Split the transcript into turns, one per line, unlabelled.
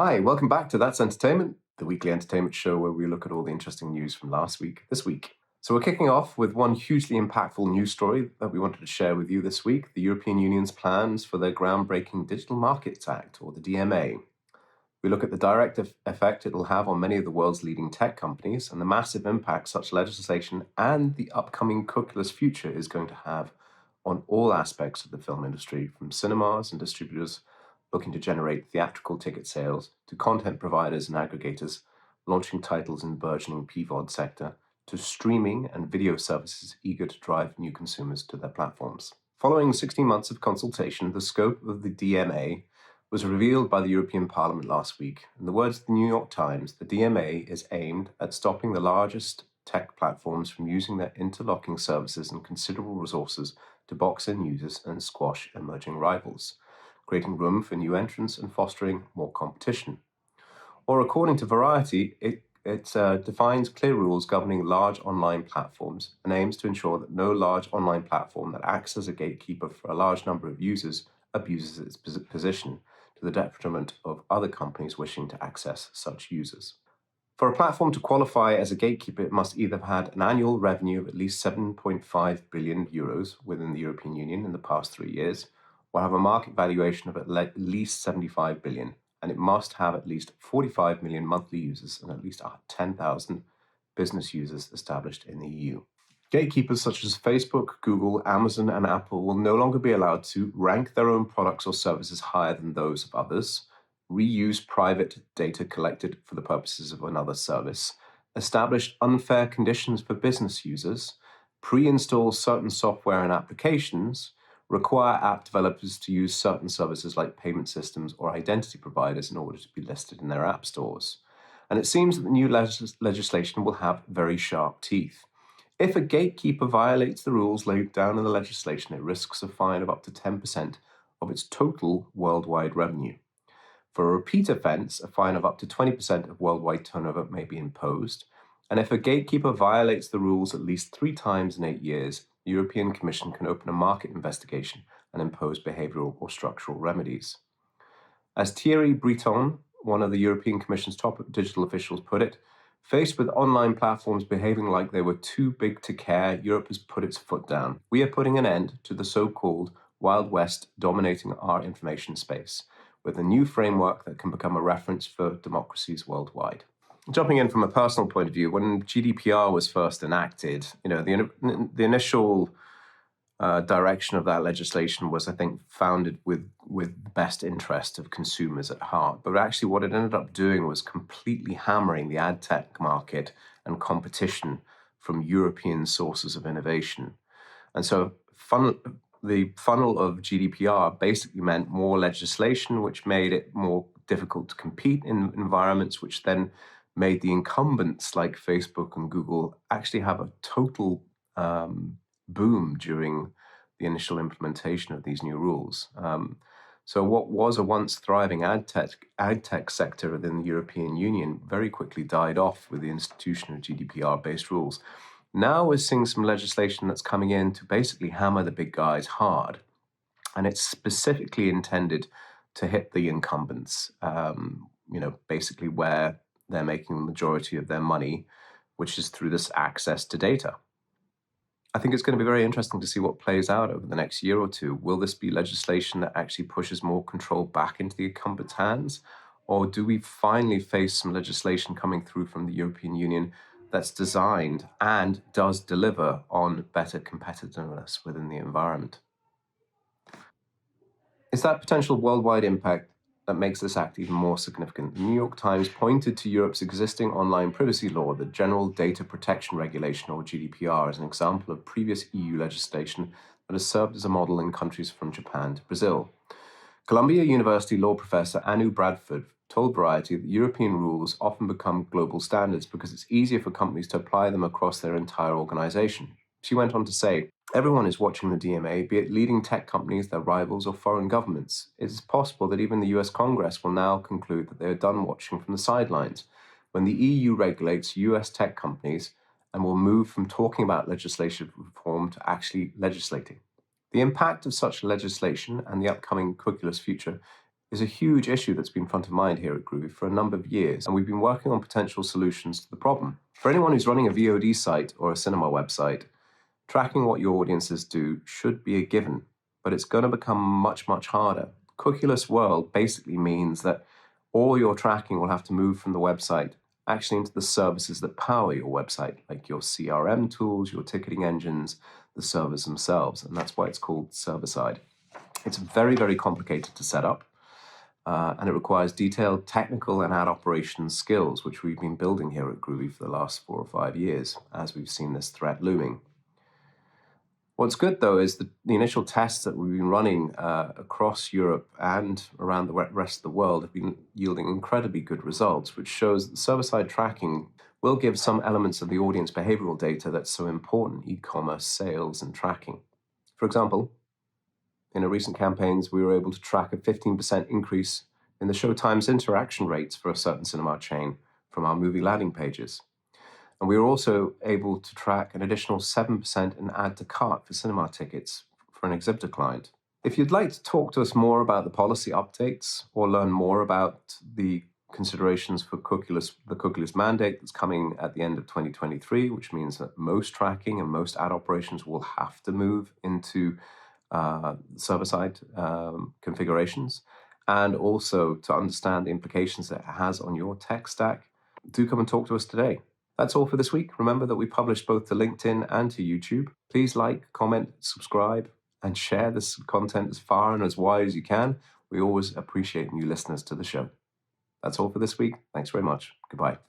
Hi, welcome back to That's Entertainment, the weekly entertainment show where we look at all the interesting news from last week, this week. So we're kicking off with one hugely impactful news story that we wanted to share with you this week, the European Union's plans for their groundbreaking Digital Markets Act, or the DMA. We look at the direct effect it will have on many of the world's leading tech companies and the massive impact such legislation and the upcoming cookieless future is going to have on all aspects of the film industry, from cinemas and distributors looking to generate theatrical ticket sales to content providers and aggregators launching titles in burgeoning PVOD sector to streaming and video services eager to drive new consumers to their platforms. Following 16 months of consultation, the scope of the DMA was revealed by the European Parliament last week. In the words of the New York Times, the DMA is aimed at stopping the largest tech platforms from using their interlocking services and considerable resources to box in users and squash emerging rivals, creating room for new entrants and fostering more competition. Or according to Variety, it defines clear rules governing large online platforms and aims to ensure that no large online platform that acts as a gatekeeper for a large number of users abuses its position to the detriment of other companies wishing to access such users. For a platform to qualify as a gatekeeper, it must either have had an annual revenue of at least 7.5 billion euros within the European Union in the past 3 years, or have a market valuation of at least 75 billion, and it must have at least 45 million monthly users and at least 10,000 business users established in the EU. Gatekeepers such as Facebook, Google, Amazon, and Apple will no longer be allowed to rank their own products or services higher than those of others, reuse private data collected for the purposes of another service, establish unfair conditions for business users, pre-install certain software and applications, require app developers to use certain services like payment systems or identity providers in order to be listed in their app stores. And it seems that the new legislation will have very sharp teeth. If a gatekeeper violates the rules laid down in the legislation, it risks a fine of up to 10% of its total worldwide revenue. For a repeat offence, a fine of up to 20% of worldwide turnover may be imposed. And if a gatekeeper violates the rules at least 3 times in 8 years, the European Commission can open a market investigation and impose behavioural or structural remedies. As Thierry Breton, one of the European Commission's top digital officials, put it, faced with online platforms behaving like they were too big to care, Europe has put its foot down. We are putting an end to the so-called Wild West dominating our information space, with a new framework that can become a reference for democracies worldwide. Jumping in from a personal point of view, when GDPR was first enacted, the initial direction of that legislation was, I think, founded with the best interest of consumers at heart. But actually what it ended up doing was completely hammering the ad tech market and competition from European sources of innovation. And so the funnel of GDPR basically meant more legislation, which made it more difficult to compete in environments, which then made the incumbents like Facebook and Google actually have a total boom during the initial implementation of these new rules. So what was a once thriving ad tech sector within the European Union very quickly died off with the institution of GDPR-based rules. Now we're seeing some legislation that's coming in to basically hammer the big guys hard. And it's specifically intended to hit the incumbents, basically where they're making the majority of their money, which is through this access to data. I think it's going to be very interesting to see what plays out over the next year or two. Will this be legislation that actually pushes more control back into the incumbents' hands? Or do we finally face some legislation coming through from the European Union that's designed and does deliver on better competitiveness within the environment? It's that potential worldwide impact that makes this act even more significant. The New York Times pointed to Europe's existing online privacy law, the General Data Protection Regulation, or GDPR, as an example of previous EU legislation that has served as a model in countries from Japan to Brazil. Columbia University law professor Anu Bradford told Variety that European rules often become global standards because it's easier for companies to apply them across their entire organization. She went on to say, everyone is watching the DMA, be it leading tech companies, their rivals, or foreign governments. It is possible that even the US Congress will now conclude that they are done watching from the sidelines when the EU regulates US tech companies and will move from talking about legislative reform to actually legislating. The impact of such legislation and the upcoming cookieless future is a huge issue that's been front of mind here at Groovy for a number of years, and we've been working on potential solutions to the problem. For anyone who's running a VOD site or a cinema website, tracking what your audiences do should be a given, but it's going to become much, much harder. Cookieless world basically means that all your tracking will have to move from the website actually into the services that power your website, like your CRM tools, your ticketing engines, the servers themselves, and that's why it's called server-side. It's very, very complicated to set up, and it requires detailed technical and ad operations skills, which we've been building here at Groovy for the last 4 or 5 years, as we've seen this threat looming. What's good, though, is the initial tests that we've been running across Europe and around the rest of the world have been yielding incredibly good results, which shows that server-side tracking will give some elements of the audience behavioral data that's so important, e-commerce, sales, and tracking. For example, in a recent campaigns, we were able to track a 15% increase in the showtime's interaction rates for a certain cinema chain from our movie landing pages. And we were also able to track an additional 7% in add to cart for cinema tickets for an exhibitor client. If you'd like to talk to us more about the policy updates or learn more about the considerations for the cookieless mandate that's coming at the end of 2023, which means that most tracking and most ad operations will have to move into server-side configurations, and also to understand the implications that it has on your tech stack, do come and talk to us today. That's all for this week. Remember that we publish both to LinkedIn and to YouTube. Please like, comment, subscribe, and share this content as far and as wide as you can. We always appreciate new listeners to the show. That's all for this week. Thanks very much. Goodbye.